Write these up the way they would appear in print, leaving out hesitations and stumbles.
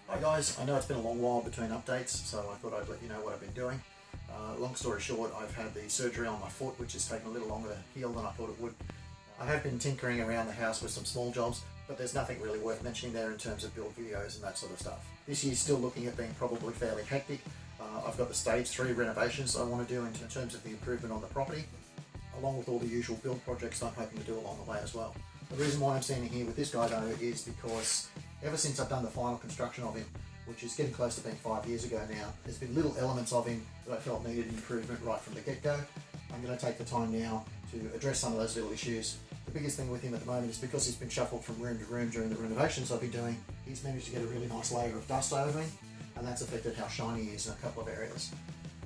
Hi guys, I know it's been a long while between updates, so I thought I'd let you know what I've been doing. Long story short, I've had the surgery on my foot, which has taken a little longer to heal than I thought it would. I have been tinkering around the house with some small jobs, but there's nothing really worth mentioning there in terms of build videos and that sort of stuff. This year's still looking at being probably fairly hectic. I've got the stage 3 renovations I want to do in terms of the improvement on the property, along with all the usual build projects I'm hoping to do along the way as well. The reason why I'm standing here with this guy though is because ever since I've done the final construction of him, which is getting close to being 5 years ago now, there's been little elements of him that I felt needed improvement right from the get-go. I'm going to take the time now to address some of those little issues. The biggest thing with him at the moment is because he's been shuffled from room to room during the renovations I've been doing, he's managed to get a really nice layer of dust over him, and that's affected how shiny he is in a couple of areas.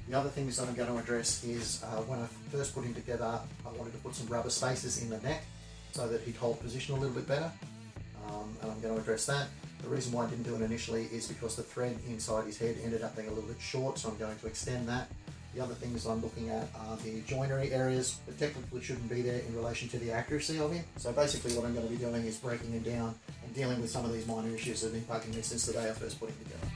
The other things that I'm going to address is when I first put him together, I wanted to put some rubber spacers in the neck so that he'd hold position a little bit better, and I'm going to address that. The reason why I didn't do it initially is because the thread inside his head ended up being a little bit short, so I'm going to extend that. The other things I'm looking at are the joinery areas that technically shouldn't be there in relation to the accuracy of him. So basically what I'm going to be doing is breaking him down and dealing with some of these minor issues that have been bugging me since the day I first put him together.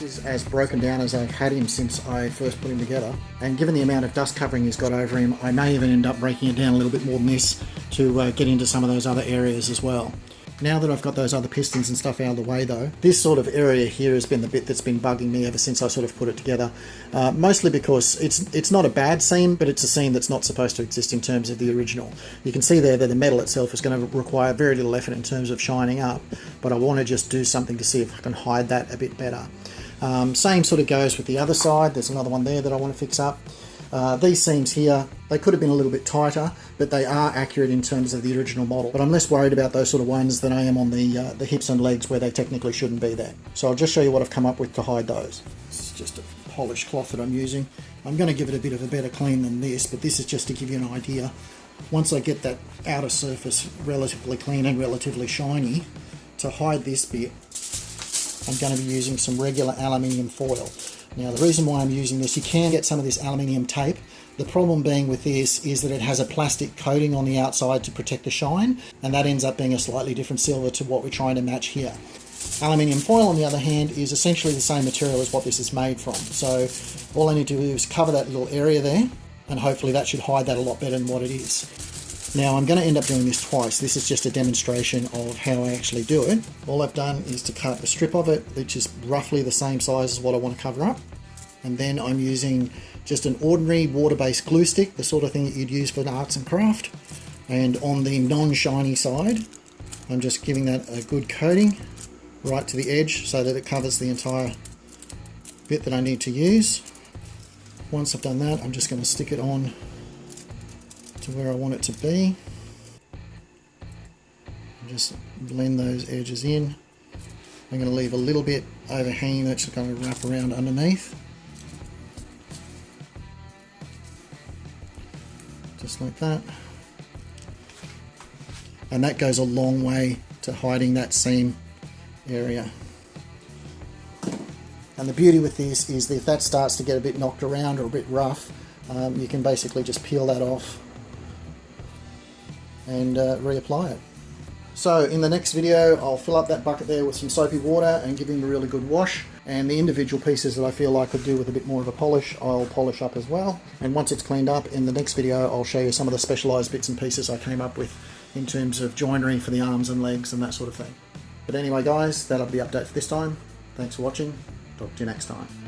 is as broken down as I've had him since I first put him together, and given the amount of dust covering he's got over him, I may even end up breaking it down a little bit more than this to get into some of those other areas as well. Now that I've got those other pistons and stuff out of the way though, this sort of area here has been the bit that's been bugging me ever since I sort of put it together. Mostly because it's not a bad seam, but it's a seam that's not supposed to exist in terms of the original. You can see there that the metal itself is going to require very little effort in terms of shining up, but I want to just do something to see if I can hide that a bit better. Same sort of goes with the other side. There's another one there that I want to fix up. These seams here, they could have been a little bit tighter, but they are accurate in terms of the original model. But I'm less worried about those sort of ones than I am on the hips and legs where they technically shouldn't be there. So I'll just show you what I've come up with to hide those. This is just a polished cloth that I'm using. I'm going to give it a bit of a better clean than this, but this is just to give you an idea. Once I get that outer surface relatively clean and relatively shiny, to hide this bit, I'm going to be using some regular aluminium foil. Now the reason why I'm using this, you can get some of this aluminium tape. The problem being with this is that it has a plastic coating on the outside to protect the shine, and that ends up being a slightly different silver to what we're trying to match here. Aluminium foil, on the other hand, is essentially the same material as what this is made from. So all I need to do is cover that little area there, and hopefully that should hide that a lot better than what it is. Now I'm going to end up doing this twice. This is just a demonstration of how I actually do it. All I've done is to cut a strip of it, which is roughly the same size as what I want to cover up. And then I'm using just an ordinary water-based glue stick, the sort of thing that you'd use for arts and craft. And on the non-shiny side, I'm just giving that a good coating right to the edge so that it covers the entire bit that I need to use. Once I've done that, I'm just going to stick it on to where I want it to be. And just blend those edges in. I'm going to leave a little bit overhanging that's going to wrap around underneath. Just like that. And that goes a long way to hiding that seam area. And the beauty with this is that if that starts to get a bit knocked around or a bit rough, you can basically just peel that off and reapply it. So in the next video I'll fill up that bucket there with some soapy water and give him a really good wash, and the individual pieces that I feel I could do with a bit more of a polish I'll polish up as well. And once it's cleaned up, in the next video I'll show you some of the specialised bits and pieces I came up with in terms of joinery for the arms and legs and that sort of thing. But anyway guys, that'll be the update for this time. Thanks for watching. Talk to you next time.